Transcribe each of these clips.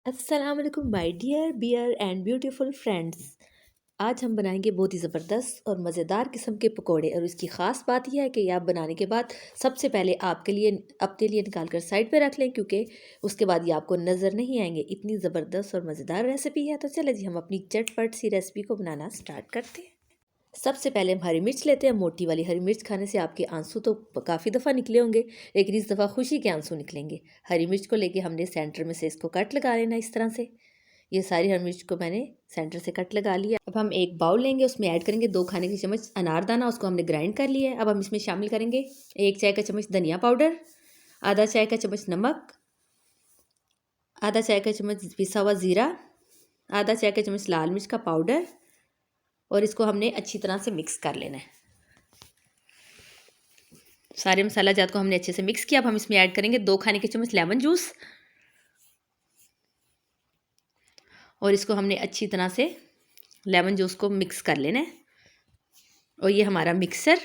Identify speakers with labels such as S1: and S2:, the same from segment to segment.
S1: अस्सलाम वालेकुम my dear viewer and beautiful friends. आज हम बनाएंगे बहुत ही ज़बरदस्त और मज़ेदार किस्म के पकोड़े। और इसकी ख़ास बात यह है कि ये आप बनाने के बाद सबसे पहले आपके लिए अपने लिए निकाल कर साइड पे रख लें, क्योंकि उसके बाद ये आपको नज़र नहीं आएंगे। इतनी ज़बरदस्त और मज़ेदार रेसिपी है। तो चले जी, हम अपनी चटपट सी रेसिपी को बनाना स्टार्ट करते हैं। सबसे पहले हम हरी मिर्च लेते हैं। मोटी वाली हरी मिर्च खाने से आपके आंसू तो काफ़ी दफ़ा निकले होंगे, लेकिन इस दफ़ा खुशी के आंसू निकलेंगे। हरी मिर्च को लेके हमने सेंटर में से इसको कट लगा लेना इस तरह से। ये सारी हरी मिर्च को मैंने सेंटर से कट लगा लिया। अब हम एक बाउल लेंगे, उसमें ऐड करेंगे 2 खाने के चम्मच अनारदाना, उसको हमने ग्राइंड कर लिया है। अब हम इसमें शामिल करेंगे 1 चाय का चम्मच धनिया पाउडर, आधा चाय का चम्मच नमक, आधा चाय का चम्मच पिसा हुआ ज़ीरा, आधा चाय का चम्मच लाल मिर्च का पाउडर, और इसको हमने अच्छी तरह से मिक्स कर लेना है। सारे मसाला जात को हमने अच्छे से मिक्स किया। अब हम इसमें ऐड करेंगे 2 खाने के चम्मच लेमन जूस, और इसको हमने अच्छी तरह से लेमन जूस को मिक्स कर लेना है। और ये हमारा मिक्सर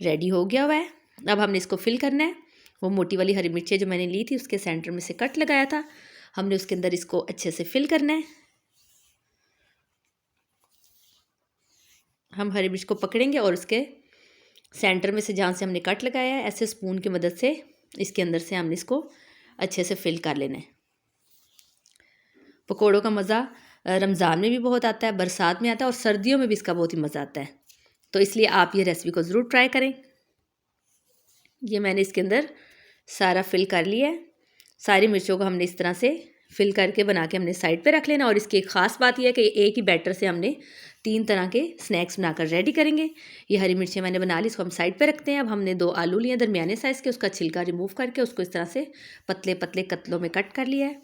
S1: रेडी हो गया हुआ है। अब हमने इसको फिल करना है। वो मोटी वाली हरी मिर्चें जो मैंने ली थी उसके सेंटर में से कट लगाया था, हमने उसके अंदर इसको अच्छे से फिल करना है। हम हरी मिर्च को पकड़ेंगे और उसके सेंटर में से जहाँ से हमने कट लगाया है, ऐसे स्पून की मदद से इसके अंदर से हमने इसको अच्छे से फिल कर लेना है। पकौड़ों का मज़ा रमज़ान में भी बहुत आता है, बरसात में आता है, और सर्दियों में भी इसका बहुत ही मज़ा आता है। तो इसलिए आप ये रेसिपी को ज़रूर ट्राई करें। ये मैंने इसके अंदर सारा फिल कर लिया है। सारी मिर्चों को हमने इस तरह से फिल करके बना के हमने साइड पे रख लेना। और इसकी एक ख़ास बात यह है कि एक ही बैटर से हमने 3 तरह के स्नैक्स बनाकर रेडी करेंगे। ये हरी मिर्चें मैंने बना ली, इसको हम साइड पे रखते हैं। अब हमने 2 आलू लिए दरमियाने साइज़ के, उसका छिलका रिमूव करके उसको इस तरह से पतले पतले कतलों में कट कर लिया है।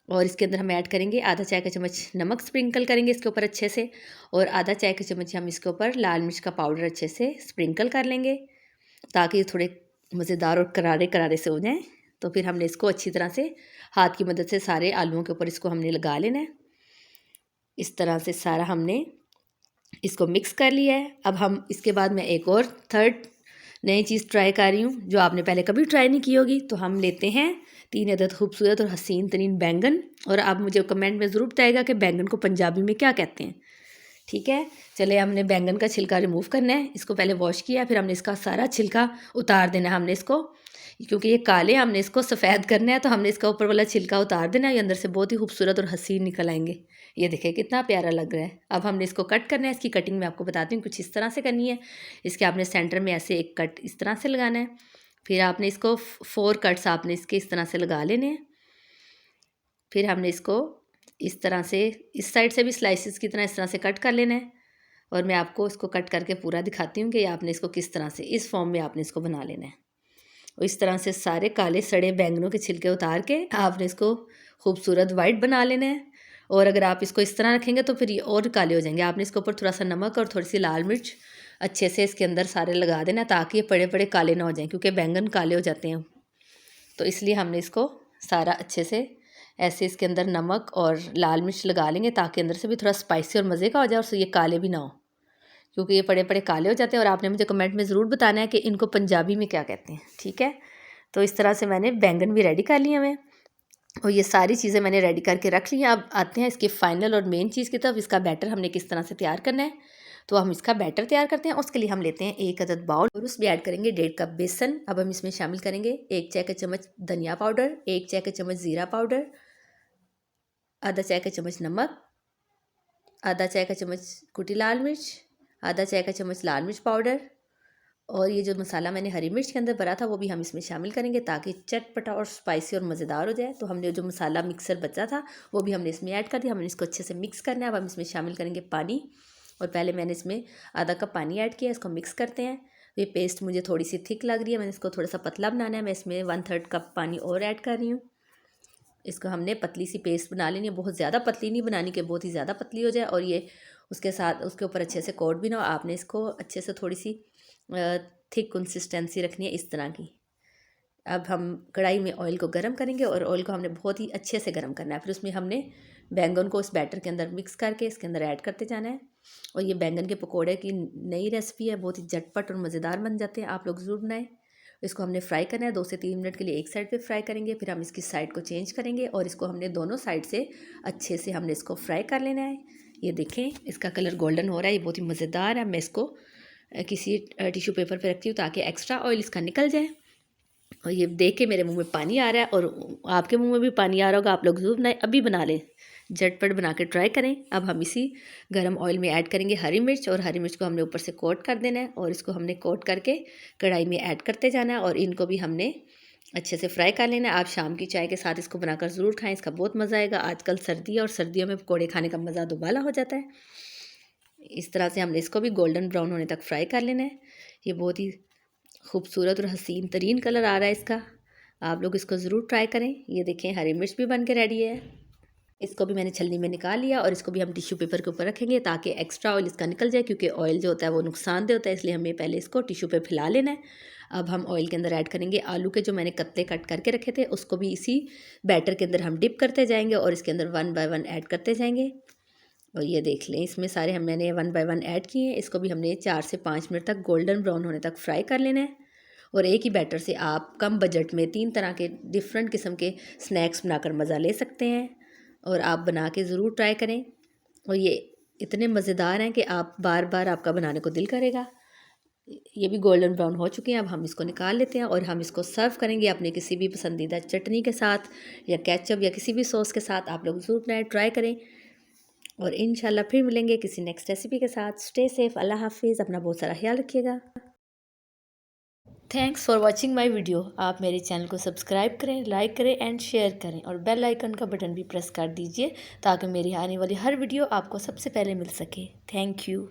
S1: और इसके अंदर हम ऐड करेंगे आधा चाय का चम्मच नमक, स्प्रिंकल करेंगे इसके ऊपर अच्छे से, और आधा चाय का चम्मच हम इसके ऊपर लाल मिर्च का पाउडर अच्छे से स्प्रिंकल कर लेंगे, ताकि ये थोड़े मज़ेदार और करारे करारे से हो जाएँ। तो फिर हमने इसको अच्छी तरह से हाथ की मदद से सारे आलूओं के ऊपर इसको हमने लगा लेना है। इस तरह से सारा हमने इसको मिक्स कर लिया है। अब हम इसके बाद मैं एक और थर्ड नई चीज़ ट्राई कर रही हूँ, जो आपने पहले कभी ट्राई नहीं की होगी। तो हम लेते हैं 3 अदद खूबसूरत और हसीन तरीन बैंगन, और आप मुझे कमेंट में ज़रूर बताइएगा कि बैंगन को पंजाबी में क्या कहते हैं। ठीक है, चले हमने बैंगन का छिलका रिमूव करना है। इसको पहले वॉश किया, फिर हमने इसका सारा छिलका उतार देना है। हमने इसको, क्योंकि ये काले, हमने इसको सफ़ेद करना है, तो हमने इसका ऊपर वाला छिलका उतार देना है। ये अंदर से बहुत ही खूबसूरत और हसीन निकल आएंगे। ये देखिए कितना प्यारा लग रहा है। अब हमने इसको कट करना है। इसकी कटिंग मैं आपको बताती हूँ, कुछ इस तरह से करनी है। इसके आपने सेंटर में ऐसे एक कट इस तरह से लगाना है। फिर आपने इसको 4 कट्स आपने इसके इस तरह से लगा लेने हैं। फिर हमने इसको इस तरह से इस साइड से भी स्लाइसिस की तरह इस तरह से कट कर लेना है। और मैं आपको इसको कट करके पूरा दिखाती हूँ कि आपने इसको किस तरह से इस फॉर्म में आपने इसको बना लेना है। और इस तरह से सारे काले सड़े बैंगनों के छिलके उतार के आपने इसको खूबसूरत वाइट बना लेना है। और अगर आप इसको इस तरह रखेंगे तो फिर ये और काले हो जाएंगे। आपने इसके ऊपर थोड़ा सा नमक और थोड़ी सी लाल मिर्च अच्छे से इसके अंदर सारे लगा देना, ताकि ये बड़े बड़े काले ना हो जाएं, क्योंकि बैंगन काले हो जाते हैं। तो इसलिए हमने इसको सारा अच्छे से ऐसे इसके अंदर नमक और लाल मिर्च लगा लेंगे, ताकि अंदर से भी थोड़ा स्पाइसी और मज़े का हो जाए, और ये काले भी ना हो, क्योंकि ये बड़े बड़े काले हो जाते हैं। और आपने मुझे कमेंट में ज़रूर बताना है कि इनको पंजाबी में क्या कहते हैं। ठीक है, तो इस तरह से मैंने बैंगन भी रेडी कर लिए हमें, और ये सारी चीज़ें मैंने रेडी करके रख ली हैं। अब आते हैं इसकी फ़ाइनल और मेन चीज़ की तरफ। इसका बैटर हमने किस तरह से तैयार करना है। तो हम इसका बैटर तैयार करते हैं। उसके लिए हम लेते हैं 1 अदद बाउल, और उसमें ऐड करेंगे 1.5 कप बेसन। अब हम इसमें शामिल करेंगे 1 चाय का चम्मच धनिया पाउडर, 1 चाय का चम्मच ज़ीरा पाउडर, आधा चाय का चम्मच नमक, आधा चाय का चम्मच कुटी लाल मिर्च, आधा चाय का चम्मच लाल मिर्च पाउडर, और ये जो मसाला मैंने हरी मिर्च के अंदर भरा था वो भी हम इसमें शामिल करेंगे, ताकि चटपटा और स्पाइसी और मज़ेदार हो जाए। तो हमने जो मसाला मिक्सर बचा था वो भी हमने इसमें ऐड कर दिया। हमने इसको अच्छे से मिक्स करना है। अब हम इसमें शामिल करेंगे पानी, और पहले मैंने इसमें आधा कप पानी ऐड किया। इसको मिक्स करते हैं। ये पेस्ट मुझे थोड़ी सी थिक लग रही है, मैंने इसको थोड़ा सा पतला बनाना है। मैं इसमें 1/3 कप पानी और ऐड कर रही हूँ। इसको हमने पतली सी पेस्ट बना लेनी है, बहुत ज़्यादा पतली नहीं बनानी कि बहुत ही ज़्यादा पतली हो जाए, और ये उसके साथ उसके ऊपर अच्छे से कोट भी ना हो। आपने इसको अच्छे से थोड़ी सी थिक कंसिस्टेंसी रखनी है इस तरह की। अब हम कढ़ाई में ऑयल को गर्म करेंगे, और ऑयल को हमने बहुत ही अच्छे से गर्म करना है। फिर उसमें हमने बैंगन को इस बैटर के अंदर मिक्स करके इसके अंदर ऐड करते जाना है। और ये बैंगन के पकोड़े की नई रेसिपी है, बहुत ही झटपट और मज़ेदार बन जाते हैं। आप लोग ज़रूर बनाएं। इसको हमने फ्राई करना है 2 से 3 मिनट के लिए एक साइड पे फ्राई करेंगे, फिर हम इसकी साइड को चेंज करेंगे और इसको हमने दोनों साइड से अच्छे से हमने इसको फ्राई कर लेना है। ये देखें इसका कलर गोल्डन हो रहा है, ये बहुत ही मज़ेदार है। मैं इसको किसी टिश्यू पेपर पे रखती हूँ ताकि एक्स्ट्रा ऑयल इसका निकल जाए। और ये देख के मेरे मुंह में पानी आ रहा है और आपके मुंह में भी पानी आ रहा होगा। आप लोग ज़रूर बनाएं, अभी बना लें, झटपट बना के ट्राई करें। अब हम इसी गरम ऑयल में ऐड करेंगे हरी मिर्च, और हरी मिर्च को हमने ऊपर से कोट कर देना है और इसको हमने कोट करके कढ़ाई में ऐड करते जाना है और इनको भी हमने अच्छे से फ्राई कर लेना है। आप शाम की चाय के साथ इसको बनाकर ज़रूर खाएं, इसका बहुत मज़ा आएगा। आजकल सर्दी है और सर्दियों में पकौड़े खाने का मज़ा दोबारा हो जाता है। इस तरह से हमने इसको भी गोल्डन ब्राउन होने तक फ्राई कर लेना है। ये बहुत ही खूबसूरत और हसीन तरीन कलर आ रहा है इसका। आप लोग इसको ज़रूर ट्राई करें। ये देखें हरी मिर्च भी बन के रेडी है। इसको भी मैंने छलनी में निकाल लिया और इसको भी हम टिश्यू पेपर के ऊपर रखेंगे ताकि एक्स्ट्रा ऑयल इसका निकल जाए, क्योंकि ऑयल जो होता है वो नुकसानदेह होता है, इसलिए हमें पहले इसको टिश्यू पे फैला लेना है। अब हम ऑयल के अंदर ऐड करेंगे आलू के जो मैंने कत्ते कट करके रखे थे, उसको भी इसी बैटर के अंदर हम डिप करते जाएंगे और इसके अंदर 1 बाय 1 ऐड करते जाएंगे। और ये देख लें इसमें सारे मैंने 1 बाय 1 ऐड किए हैं। इसको भी हमने 4 से 5 मिनट तक गोल्डन ब्राउन होने तक फ्राई कर लेना है। और एक ही बैटर से आप कम बजट में 3 तरह के डिफरेंट किस्म के स्नैक्स बनाकर मज़ा ले सकते हैं, और आप बना के ज़रूर ट्राई करें। और ये इतने मज़ेदार हैं कि आप बार बार आपका बनाने को दिल करेगा। ये भी गोल्डन ब्राउन हो चुके हैं। अब हम इसको निकाल लेते हैं और हम इसको सर्व करेंगे अपने किसी भी पसंदीदा चटनी के साथ या केचप या किसी भी सॉस के साथ। आप लोग ज़रूर बनाएं, ट्राई करें, और इंशाल्लाह फिर मिलेंगे किसी नेक्स्ट रेसिपी के साथ। स्टे सेफ, अल्लाह हाफिज़, अपना बहुत सारा ख्याल रखिएगा। Thanks for watching my video. आप मेरे चैनल को सब्सक्राइब करें, लाइक करें एंड शेयर करें, और बेल आइकन का बटन भी प्रेस कर दीजिए ताकि मेरी आने वाली हर वीडियो आपको सबसे पहले मिल सके। Thank you.